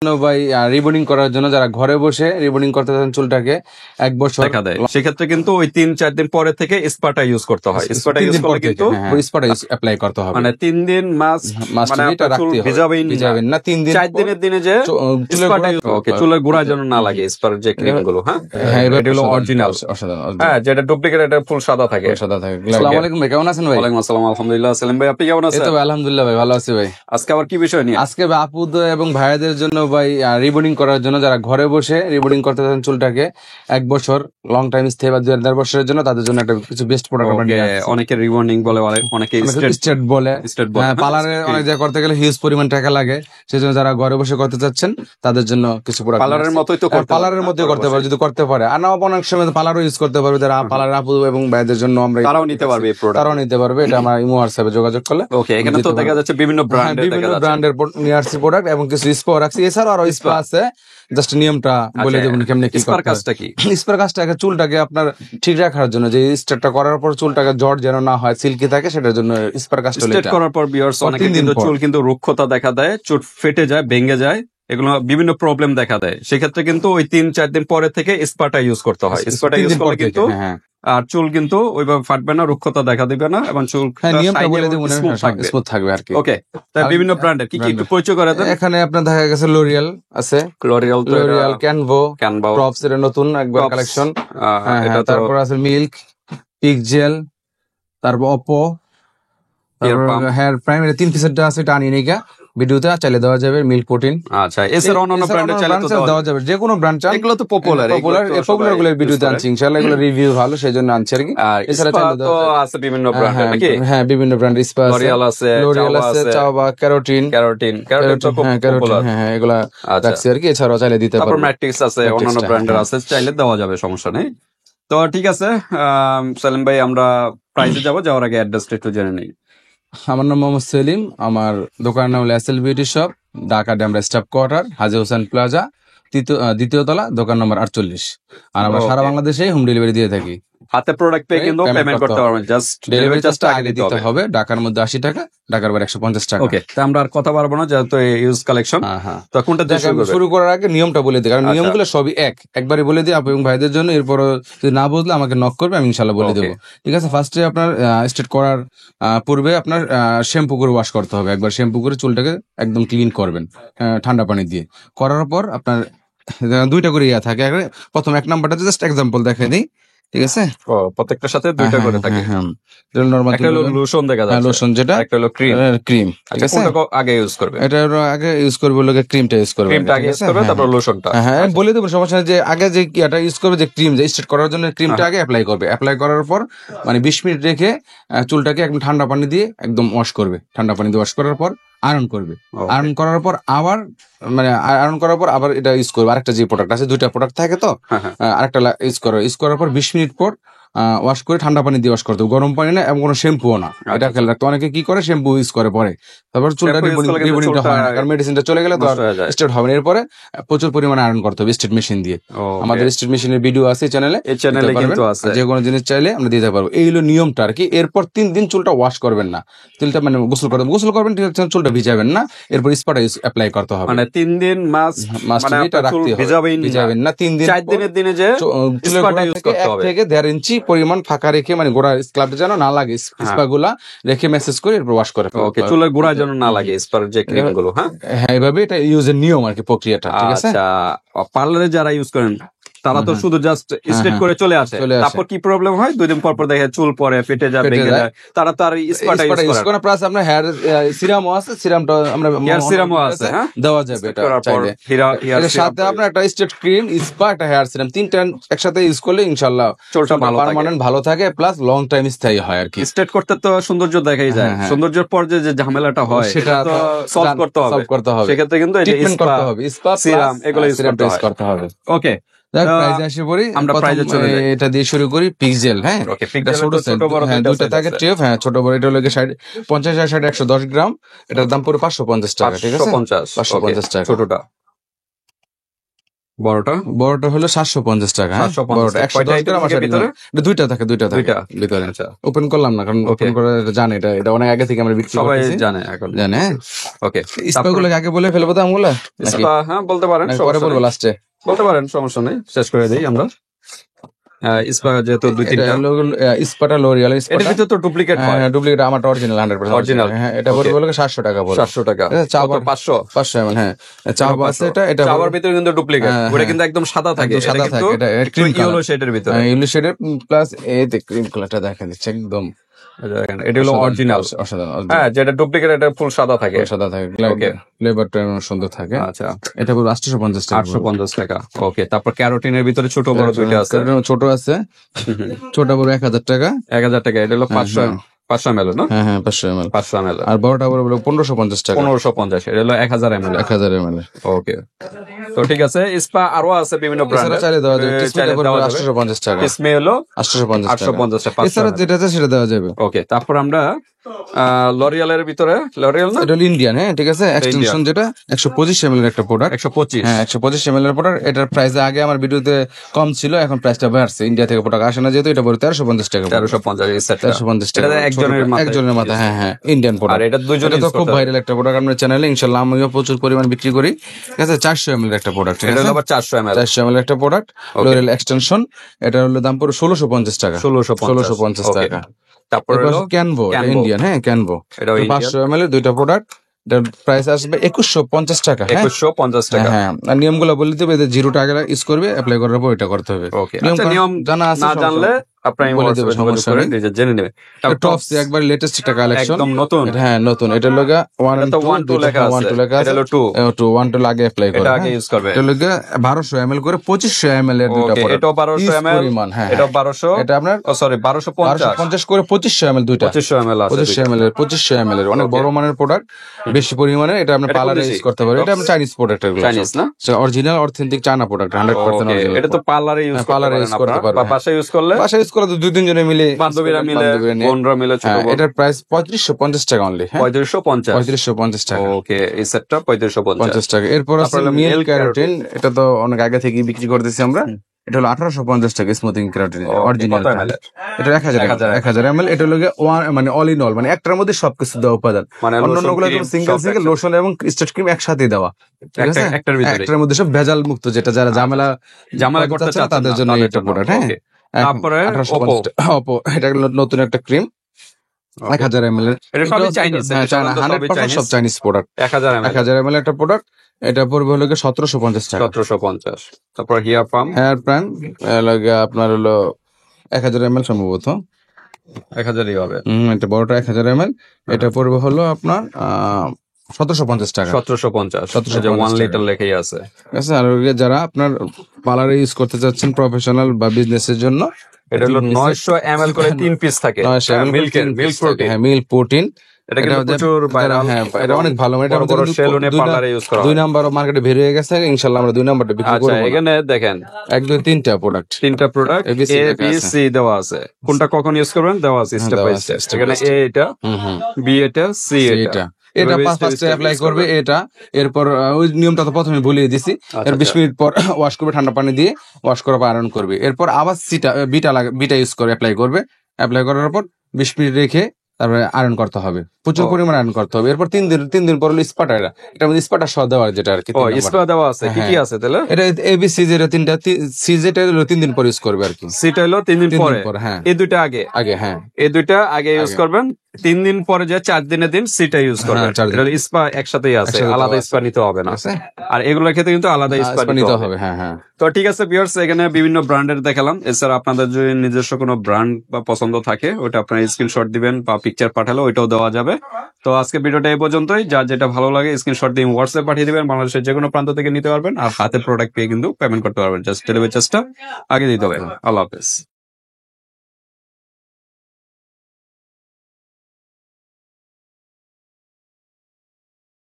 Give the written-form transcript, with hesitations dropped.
ভাই রিবনিং করার জন্য যারা ঘরে বসে রিবনিং করতে চান চুলটাকে 1 বছর দেখা দেয়, সেক্ষেত্রে কিন্তু ওই 3-4 দিন পরে থেকে স্পাটা ইউজ করতে হয়। স্পাটা ইউজ করলে কিন্তু স্পাটা অ্যাপ্লাই করতে হবে, মানে 3 দিন মাস মানে এটা রাখতে হবে, ভিজাবেন না 3 দিন 4 দিনের দিনে যে স্পাটা ওকে চুলের গোড়া যেন না লাগে স্পার যে ক্রিম গুলো। হ্যাঁ এটা হলো অরিজিনাল, হ্যাঁ যেটা ডুপ্লিকেট এটা ফুল সাদা থাকে। আসসালামু আলাইকুম ভাই, কেমন আছেন ভাই? ওয়ালাইকুম আসসালাম, আলহামদুলিল্লাহ। সেলিম ভাই আপনি কেমন আছেন? এই তো আলহামদুলিল্লাহ ভাই, ভালো আছি ভাই। আজকে আবার কি বিষয় নিয়ে? আজকে আপুদের এবং ভাইয়াদের জন্য ভাই রিবনিং করার জন্য যারা ঘরে বসে রিবনিং করতে চান চুলটাকে 1 বছর লং টাইম স্টে বা 2.5 বছরের জন্য, তাদের জন্য একটা কিছু বেস্ট প্রোডাক্ট আমরা নিয়ে আসছি। অনেকে রিবনিং বলে, অনেকে স্ট্রেট বলে। পার্লারে অনেক জায়গা করতে গেলে হিউজ পরিমাণ টাকা লাগে, সেজন্য যারা ঘরে বসে করতে চাচ্ছেন তাদের জন্য কিছু প্রোডাক্ট পার্লারের মতোই তো পার্লারের মধ্যে করতে পারে যদি করতে পারে, আর না অনেক সময় পার্লারও ইউজ করতে পারবে যারা পার্লার আপু এবং ভাইদের জন্য আমরা তারাও নিতে পারবে এই প্রোডাক্ট, তারাও নিতে পারবে। এটা আমরা ইমো হোয়াটসঅ্যাপে যোগাযোগ করলে ওকে। এখানে তো দেখা যাচ্ছে বিভিন্ন ব্র্যান্ডের নিয়ে আসছি প্রোডাক্ট এবং কিছু স্পা রাখছি, এছাড়াও আরো স্পা আছে। জাস্ট নিয়মটা বলে দেবেন কেমনে কি স্পার কাজটা কি? স্পার কাজটা চুলটাকে আপনার ঠিক রাখার জন্য, যে স্ট্রেটটা করার পর চুলটাকে জট যেন না হয়, সিল্কি থাকে, সেটার জন্য স্পার কাজটা স্ট্রেট করার পর ভিউয়ার্স অনেকে কিন্তু চুল কিন্তু রুক্ষতা দেখা দেয়, চুল ফেটে যায়, ভেঙে যায়, এগুলো বিভিন্ন প্রবলেম দেখা দেয়। সেক্ষেত্রে কিন্তু ওই 3-4 দিন পরে থেকে স্পাটা ইউজ করতে হয়। স্পাটা ইউজ করলে কিন্তু আর চুল কিন্তু ওইভাবে ফাটবে না, রুক্ষতা দেখা দিবে না এবং চুল স্মুথ থাকবে আর কি। ওকে, তাই বিভিন্ন ব্র্যান্ডের কি কি একটু পরিচয় করে দেন। এখানে আপনার দেখা গেছে লোরিয়াল আছে, লোরিয়াল ক্যানভো, প্রপস এর নতুন একবার কালেকশন, তারপর আছে মিল্ক, পিকজেল, তারপর অপো, হেয়ার প্রাইমারি 3 পিসেরটা আছে, এটা আনিয়ে নিকা ভিডিওতে চাইলে দেওয়া যাবে। মিল্ক প্রোটিন, আচ্ছা এছাড়া অন্যান্য ব্র্যান্ডের চাইলে তো দেওয়া যাবে, যে কোনো ব্র্যান্ড চান, এগুলো তো পপুলার গুলো ভিডিওতে আনছি ইনশাআল্লাহ, এগুলো রিভিউ ভালো সেজন্য আনছি আর কি। এছাড়া চাইলে তো আছে বিভিন্ন ব্র্যান্ড নাকি? হ্যাঁ বিভিন্ন ব্র্যান্ড, স্পা আছে, লোরিয়াল আছে, চাওবা, ক্যারোটিন তো পপুলার, হ্যাঁ এগুলা রাখছি আর কি। এছাড়াও চাইলে দিতে পারবেন। তারপর ম্যাট্রিক্স আছে, অন্যান্য ব্র্যান্ডের আছে, চাইলে দেওয়া যাবে, সমস্যা নেই। তো ঠিক আছে সেলিম ভাই, আমরা প্রাইসে যাওয়ার আগে অ্যাড্রেসটা একটু জেনে নেই। আমার নাম মোহাম্মদ সেলিম, আমার দোকানের নাম হলো SL beauty shop, Dhaka Demra staff quarter, Haji Hossain plaza, দ্বিতীয় তলা, দোকান নম্বর 48। আর আমরা সারা বাংলাদেশে হোম ডেলিভারি দিয়ে থাকি। হাতে প্রোডাক্ট পেয়ে কিন্তু পেমেন্ট করতে পারবেন, জাস্ট ডেলিভারি চার্জটা আগে দিতে হবে। ঢাকার মধ্যে 80 টাকা, ঢাকার বাইরে 150 টাকা। ওকে, তো আমরা আর কথা বলবো না, যেহেতু ইউজ কালেকশন। তো কোনটা দিয়ে শুরু করার আগে নিয়মটা বলে দিই, কারণ নিয়মগুলো সবই একবারে বলে দিই আপু এবং ভাইদের জন্য। এরপর যদি না বুঝলে আমাকে নক করবে, আমি ইনশাআল্লাহ বলে দেবো। ঠিক আছে, ফার্স্টে আপনার স্ট্রেট করার পূর্বে আপনার শ্যাম্পু করে ওয়াশ করতে হবে। একবার শ্যাম্পু করে চুলটাকে একদম ক্লিন করবেন ঠান্ডা পানি দিয়ে। করার পর আপনার 2টা করে থাকে। প্রথম 1 নাম্বারটা জাস্ট এক্সাম্পল দেখাই দিই, ঠিক আছে? প্রত্যেকটার সাথে 2টা করে থাকে। নরমাল একটা হলো লোশন দেখা যাচ্ছে, লোশন যেটা, একটা হলো ক্রিম। ঠিক আছে, কোনটা আগে ইউজ করবে? এটা আগে ইউজ করবে, লোকে ক্রিমটা ইউজ করবে, ক্রিমটা আগে ইউজ করবে, তারপর লোশনটা। হ্যাঁ বলে দেবো, সমস্যা নেই। যে আগে যে এটা ইউজ করবে, যে ক্রিম, যে স্ট্রেট করার জন্য ক্রিমটা আগে অ্যাপ্লাই করবে। অ্যাপ্লাই করার পর মানে 20 মিনিট রেখে চুলটাকে একদম ঠান্ডা পানি দিয়ে একদম ওয়াশ করবে। ঠান্ডা পানি দিয়ে ওয়াশ করার পর আয়রন করবে। আয়রন করার পর আবার আয়রন করার পর আবার এটা ইউজ করবে। আরেকটা যে প্রোডাক্ট আছে, 2টা প্রোডাক্ট থাকে, তো আরেকটা ইউজ করার পর 20 মিনিট পর ওয়াশ করে ঠান্ডা পানি দিয়ে ওয়াশ করতে হবে, গরম পানি না এবং কোনো শ্যাম্পুও না। এটা খেয়াল রাখতে। অনেকে কি করে, শ্যাম্পু ইউজ করে পরে, তারপর চুলটা রিবনিংটা হয় না, কারণ মেডিসিনটা চলে গেলে তো স্ট্রেট হবে না। এরপরে প্রচুর পরিমাণে আয়রন করতে হবে স্ট্রেট মেশিন দিয়ে। আমাদের স্ট্রেট মেশিনের ভিডিও আছে চ্যানেলে, কিন্তু আছে, যে কোনো জিনিস চাইলে আমরা দিতে পারবো। এই হলো নিয়মটা আর কি। এরপর 3 দিন চুলটা ওয়াশ করবেন না, চুলটা মানে গোসল করবেন, চুলটা ভিজাবেন না। এরপর স্পাটা অ্যাপ্লাই করতে হবে, মানে 3 দিন মাস্ট এটা রাখতে হবে, ভিজাবেন না। 3 দিন 4 দিনের দিনে যে স্পাটা ইউজ করতে হবে, 1 থেকে 1.5 ইঞ্চি পরিমাণ ফাঁকা রেখে, মানে গোড়া স্ক্লাবটা যেন না লাগে, স্পাগুলা রেখে মেসেজ করে এরপর ওয়াশ করে। ওকে, চুলের গোড়া যেন না লাগে স্পার যে ক্রিম গুলো। হ্যাঁ এইভাবে এটা ইউজের নিয়ম আর কি, প্রক্রিয়াটা। ঠিক আছে, আচ্ছা পার্লারে যারা ইউজ করেন তারা তো শুধু জাস্ট স্ট্রেট করে চলে আসে, তারপর কি প্রবলেম হয়, 2 দিন পর দেখে চুল পরে ফেটে যায়, ভেঙে যায়, তারা তো আর স্পাটা ইউজ করে না। প্লাস আপনার হেয়ার সিরামও আছে, সিরামটা আমরা হেয়ার সিরামও আছে, হ্যাঁ দেওয়া যাবে। এটা চাইলে এর সাথে আপনার একটা স্ট্রেট ক্রিম, স্পা, একটা হেয়ার সিরাম, 3টা একসাথে ইউজ করলে ইনশাআল্লাহ চুলটা পার্মানেন্ট ভালো থাকে, প্লাস লং টাইম স্থায়ী হয় আর কি। স্ট্রেট করতে তো সৌন্দর্য দেখাই যায়, সৌন্দর্যের পর যে ঝামেলাটা হয় সেটা তো সলভ করতে হবে। সেক্ষেত্রে কিন্তু ট্রিটমেন্ট করতে হবে, স্পা, সিরাম এগুলো ইউজ করতে হবে। ওকে, প্রাইজে আসে পড়ি। আমরা প্রাইজে চলে যাই। এটা দিয়ে শুরু করি পিক্সেল। হ্যাঁ, ছোট বড় 2টা থাকে টিউব। হ্যাঁ, ছোট বড় এটা হলো 50 60 110 গ্রাম। এটার দাম পুরো 550 টাকা। ঠিক আছে, 550 টাকা ছোটটা। বড়টা হলো 750 টাকা। 750 বড়টা 110 গ্রাম আছে ভিতরে, দুইটা থাকে ভিতরে। আচ্ছা, ওপেন করলাম না কারণ ওপেন করে জানে এটা অনেক আগে থেকে আমরা বিক্রি সবাই করতেছি, জানে এখন। জানে। ওকে, স্পাগুলো আগে বলে ফেলবো দামগুলো নাকি হ্যাঁ বলতে পারেন, পরে বলবো লাস্টে? বলতে পারেন, সমস্যা নেই, শেষ করে দিই আমরা। ইস্পা যেহেতু 2-3টা, ইস্পাটা লোরিয়াল, এটার ভিতরে তো ডুপ্লিকেট হয়। ডুপ্লিকেট আমারটা অরিজিনাল 100% অরিজিনাল। হ্যাঁ, এটা পড়বে হলো 700 টাকা পড়বে। 700 টাকা। চাবার 500 ml, হ্যাঁ চাবা আছে এটা চাবার ভিতরে কিন্তু ডুপ্লিকেট, ওটা কিন্তু একদম সাদা থাকে, একদম সাদা থাকে, এটা একটু ক্রিম ইয়েলো শেডের ভিতরে। ইয়েলো শেডের প্লাস এই ক্রিম কালারটা দেখা দিচ্ছে একদম, এটা হলো অরিজিনাল। অসাধারণ। হ্যাঁ, যেটা ডুপ্লিকেট এটা ফুল সাদা থাকে। সাদা থাকে, ফ্লেভারটা সুন্দর থাকে। আচ্ছা, এটা পুরো 850 টাকা। 850 টাকা। ওকে, তারপর ক্যারোটিনের ভিতরে ছোট বড় দুইটা আছে। ছোট আছে, ছোট বড় 1000 টাকা। 1000 টাকা। এটা হলো 500 ml না? হ্যাঁ 500 ml। 500 ml। আর বড়টা বড় 1550 টাকা। 1550। এটা হলো 1000 ml। 1000 ml। ওকে, তো ঠিক আছে। স্পা আরো আছে বিভিন্ন ব্র্যান্ডের, চাইলে দেওয়া যাবে। 850 টাকা। ইসমে হলো 850 টাকা। এছাড়া যেটা আছে সেটা দেওয়া যাবে। ওকে, তারপর আমরা লরিয়ালের ভিতরে, লরিয়াল না, এটা হলো ইন্ডিয়ান, হ্যাঁ ঠিক আছে। এক্সটেনশন যেটা 125 ml এর একটা প্রোডাক্ট। 125। হ্যাঁ 125 ml এর প্রোডাক্ট। এটার প্রাইস আগে আমার ভিডিওতে কম ছিল, এখন প্রাইসটা বাড়ছে। ইন্ডিয়া থেকে প্রোডাক্ট আসে না যেহেতু, এটা পড়ে 1350 টাকা। 1350 এই সেটটা। 1350 টাকা এটা একজনের মাথা। হ্যাঁ ইন্ডিয়ান প্রোডাক্ট। আর এটা দুইজনের তো খুব ভাইরাল একটা প্রোডাক্ট আপনার চ্যানেলে, ইনশাআল্লাহ আমিও প্রচুর পরিমাণ বিক্রি করি। ঠিক আছে, 400 ml এর একটা প্রোডাক্ট। এটা হলো আবার 400 ml। 400 ml এর একটা প্রোডাক্ট, লরিয়াল এক্সটেনশন। এটা হলো দাম পড়ে 1650 টাকা। 1650 টাকা। তারপর হলো ক্যানভো, ইন্ডিয়ান, হ্যাঁ ক্যানভো। এটা 500 ml এর দুইটা প্রোডাক্ট। এটার প্রাইস আসবে 2150 টাকা। 2150 টাকা। হ্যাঁ, আর নিয়মগুলো বলে দিতে হবে, 0 টাকা ইউজ করবে, অ্যাপ্লাই করার পর এটা করতে হবে। ওকে, আচ্ছা, নিয়ম জানা আছে, না জানলে আপনি বলে দেব, সমস্যা নেই, জেনে নেবেন। টপস একবার লেটেস্ট একটা কালেকশন, একদম নতুন। হ্যাঁ নতুন। এটা লগা 1 and 2 লেখা আছে। এটা হলো 2 1 2 লাগে অ্যাপ্লাই করবে, এটা আগে ইউজ করবে। এটা লগা 1200 ml করে 2500 ml এর দুটো প্রোডাক্ট। এটা 1200 ml, এটা 1200, এটা আপনার সরি 1250 করে 2500 ml দুইটা। 2500 ml আছে, 2500 ml এর অনেক বড় মানের প্রোডাক্ট, বেশি পরিমাণে। এটা আপনি পার্লারে ইউজ করতে পারেন। এটা আপনি চাইনিজ প্রোডাক্ট, এগুলো চাইনিজ না, original authentic China product, 100% original. এটা তো পার্লারে ইউজ করতে পারেন, বা বাসায় ইউজ করলে, বাসায় ইউজ করলে তো 2-3 জনে মিলে, বান্ধবীরা মিলে, বোনরা মিলে, ছোট বোন। এটার প্রাইস 3550 টাকা অনলি। 3550 টাকা। ওকে, এই সেটটা 3550 টাকা। এরপর আছে মিল্ক ক্যারোটিন। এটা তো অনেক আগে থেকে বিক্রি করতেছি আমরা। এটা হলো 1850 টাকা স্মুথিং ক্যারোটিন অরিজিনাল। এটা 1000 ml। এটা হলো মানে অল ইন অল, মানে একটার মধ্যে সবকিছু দেওয়া উপাদান। অন্যগুলো সিঙ্গেল লোশন এবং স্টেট ক্রিম একসাথে দেওয়া, ঠিক আছে, একটার মধ্যে সব ভেজাল মুক্ত, যেটা যারা ঝামেলা করতে চায় তাদের জন্য এটা প্রোডাক্ট। হ্যাঁ, তারপরে ওপো, এটা নতুন একটা ক্রিম 1000 ml এর। এটা সবই চাইনিজ, 100% সব চাইনিজ প্রোডাক্ট। 1000 ml একটা প্রোডাক্ট। এটা পড়বে হলো 1750 টাকা। 1750। তারপর হেয়ার প্রাইম আপনার হলো 1000 ml সম্ভবত, 1000ই হবে। এটা বড়টা 1000 ml। এটা পড়বে হলো আপনার 1750 টাকা। 1750, 1 লিটার লেখাই আছে, ঠিক আছে। আর যারা আপনার পার্লারে ইউজ করতে চাচ্ছেন প্রফেশনাল বা বিজনেসের জন্য, এটা হলো 900 ml করে 3 পিস থাকে। মিল্ক প্রোটিন, হ্যাঁ মিল্ক প্রোটিন। এটা কিন্তু প্রচুর ভাইরাল, হ্যাঁ এটা অনেক ভালো। এটা বড় সেলুনে পার্লারে ইউজ করা হয়। 2 নাম্বার মার্কেটে বের হয়ে গেছে, ইনশাআল্লাহ আমরা 2 নাম্বারটা বিক্রি করব। আচ্ছা, এখানে দেখেন 1 2 3টা প্রোডাক্ট, এ বি সি দেওয়া আছে। কোনটা কখন ইউজ করবেন দেওয়া আছে স্টেপ বাই স্টেপ। এখানে এ এটা, বি এটা, সি এটা। এটা ফার্স্টে অ্যাপ্লাই করবে এটা। এরপর ওই নিয়মটা তো প্রথমে বলিয়ে দিছি। এর 20 মিনিট পর ওয়াশ করবে ঠান্ডা পানি দিয়ে, ওয়াশ করার পর আয়রন করবে। এরপর আবার বিটা ইউজ করে অ্যাপ্লাই করবে। অ্যাপ্লাই করার পর 20 মিনিট রেখে তারপরে আয়রন করতে হবে, প্রচুর পরিমাণে আয়রন করতে হবে। এরপর 3 দিন পর হলো স্পাটা। এটার মধ্যে স্পাটা সহ দেওয়া, যেটা আর কি স্পা দেওয়া আছে। কি কি আছে তাহলে? এটা এবিসি, যেটা 3টা, সি যেটা হলো 3 দিন পর ইউজ করবে আর কি। সিটা হলো 3 দিন পরে। হ্যাঁ, এই দুইটা আগে, হ্যাঁ এই দুইটা আগে ইউজ করবেন। 3 দিন পরে যে 4 দিনের দিন সিটা ইউজ করবেন। এটা স্পা একসাথেই আছে, আলাদা স্পা নিতে হবে না। আর এগুলোর ক্ষেত্রে কিন্তু আলাদা স্পা নিতে হবে। হ্যাঁ হ্যাঁ। তো ঠিক আছে ভিউয়ার্স, এখানে বিভিন্ন ব্র্যান্ডের দেখালাম। এছাড়া আপনাদের যদি নিজস্ব কোনো ব্র্যান্ড বা পছন্দ থাকে, ওটা আপনারা স্ক্রিনশট দিবেন বা পিকচার পাঠালে ওইটাও দেওয়া যাবে। তো আজকে ভিডিওটা এই পর্যন্তই। যার যেটা ভালো লাগে স্ক্রিনশট দিয়ে হোয়াটসঅ্যাপ পাঠিয়ে দিবেন। বাংলাদেশের যে কোনো প্রান্ত থেকে নিতে পারবেন, আর হাতে প্রোডাক্ট পেয়ে কিন্তু পেমেন্ট করতে পারবেন। জাস্ট ডেলিভারি চার্জটা আগে দিতে হবে। আল্লাহ হাফেজ।